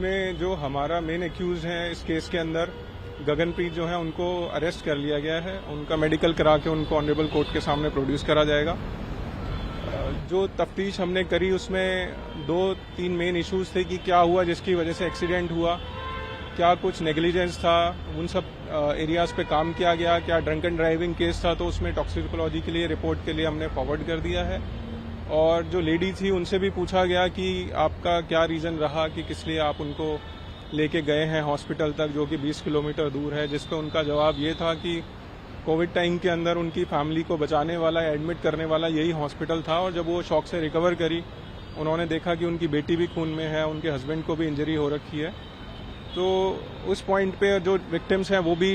इसमें जो हमारा मेन एक्यूज है इस केस के अंदर गगनप्रीत जो है उनको अरेस्ट कर लिया गया है। उनका मेडिकल करा के उनको ऑनरेबल कोर्ट के सामने प्रोड्यूस करा जाएगा। जो तफ्तीश हमने करी उसमें 2-3 मेन इश्यूज थे कि क्या हुआ जिसकी वजह से एक्सीडेंट हुआ, क्या कुछ नेग्लिजेंस था, उन सब एरियाज पे काम किया गया, क्या ड्रंक एंड ड्राइविंग केस था तो उसमें टॉक्सिकोलॉजी के लिए रिपोर्ट के लिए हमने फॉरवर्ड कर दिया है। और जो लेडी थी उनसे भी पूछा गया कि आपका क्या रीज़न रहा कि किस लिए आप उनको लेके गए हैं हॉस्पिटल तक जो कि 20 किलोमीटर दूर है, जिस पर उनका जवाब ये था कि कोविड टाइम के अंदर उनकी फैमिली को बचाने वाला एडमिट करने वाला यही हॉस्पिटल था। और जब वो शॉक से रिकवर करी उन्होंने देखा कि उनकी बेटी भी खून में है, उनके हस्बैंड को भी इंजरी हो रखी है। तो उस पॉइंट पे जो विक्टिम्स हैं वो भी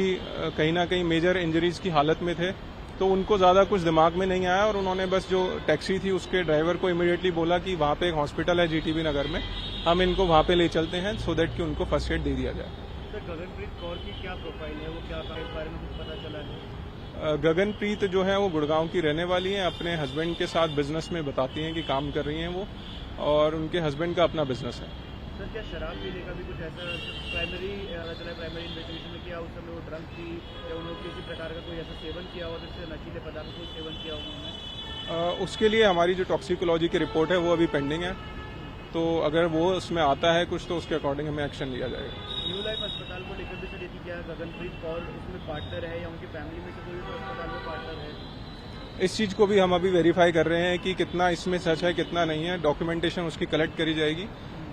कहीं ना कहीं मेजर इंजरीज की हालत में थे, तो उनको ज़्यादा कुछ दिमाग में नहीं आया और उन्होंने बस जो टैक्सी थी उसके ड्राइवर को इमीडिएटली बोला कि वहाँ पे एक हॉस्पिटल है जीटीबी नगर में, हम इनको वहाँ पे ले चलते हैं सो दैट कि उनको फर्स्ट एड दे दिया जाए। सर, गगनप्रीत कौर की क्या प्रोफाइल है, वो क्या इस बारे में कुछ पता चला है? गगनप्रीत जो है वो गुड़गांव की रहने वाली हैं, अपने हस्बैंड के साथ बिजनेस में बताती हैं कि काम कर रही हैं वो, और उनके हस्बैंड का अपना बिजनेस है। सर, क्या शराब पीने का भी कुछ ऐसा प्राइमरी इन्वेस्टिगेशन में किया उस समय वो ड्रंक थी या उन्होंने किसी प्रकार का कोई ऐसा सेवन किया हो जिससे नशीले पदार्थों को सेवन किया हो उन्होंने? उसके लिए हमारी जो टॉक्सिकोलॉजी की रिपोर्ट है वो अभी पेंडिंग है, तो अगर वो उसमें आता है कुछ तो उसके अकॉर्डिंग हमें एक्शन लिया जाएगा। न्यू लाइफ अस्पताल को लेकर भी सर ये क्या गगनप्रीत कौर उसमें पार्टनर है या उनकी फैमिली में से कोई तो अस्पताल में पार्टनर है? इस चीज़ को भी हम अभी वेरीफाई कर रहे हैं कि कितना इसमें सच है कितना नहीं है। डॉक्यूमेंटेशन उसकी कलेक्ट करी जाएगी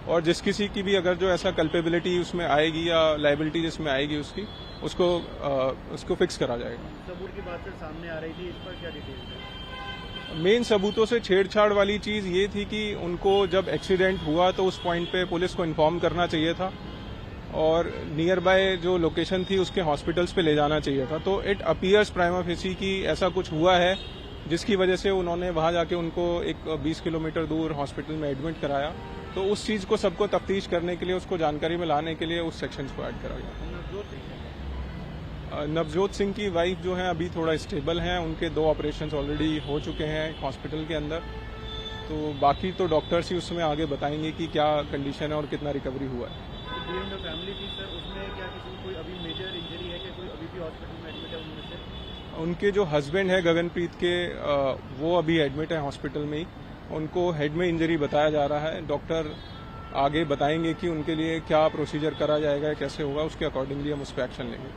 और जिस किसी की भी अगर जो ऐसा कल्पेबिलिटी उसमें आएगी या लाइबिलिटी जिसमें आएगी उसको फिक्स करा जाएगा। सबूत की बात सर सामने आ रही थी, इस पर क्या डिटेल है? मेन सबूतों से छेड़छाड़ वाली चीज़ ये थी कि उनको जब एक्सीडेंट हुआ तो उस पॉइंट पे पुलिस को इन्फॉर्म करना चाहिए था और नियर बाय जो लोकेशन थी उसके हॉस्पिटल्स पे ले जाना चाहिए था। तो इट अपीयर्स प्राइमा फेसी कि ऐसा कुछ हुआ है जिसकी वजह से उन्होंने वहां जाके उनको एक 20 किलोमीटर दूर हॉस्पिटल में एडमिट कराया। तो उस चीज़ को सबको तफ्तीश करने के लिए, उसको जानकारी में लाने के लिए उस सेक्शन को ऐड करा गया। नवजोत सिंह की वाइफ जो है अभी थोड़ा स्टेबल हैं, उनके 2 ऑपरेशंस ऑलरेडी हो चुके हैं हॉस्पिटल के अंदर। तो बाकी तो डॉक्टर्स ही उसमें आगे बताएंगे कि क्या कंडीशन है और कितना रिकवरी हुआ है। फैमिली थी सर, उसमें क्या किसी को कोई अभी मेजर इंजरी है, क्या कोई अभी भी हॉस्पिटल में एडमिट है उनमें से? उनके जो हस्बैंड है गगनप्रीत के वो अभी एडमिट है हॉस्पिटल में ही। उनको हेड में इंजरी बताया जा रहा है। डॉक्टर आगे बताएंगे कि उनके लिए क्या प्रोसीजर करा जाएगा, कैसे होगा, उसके अकॉर्डिंगली हम उस पर एक्शन लेंगे।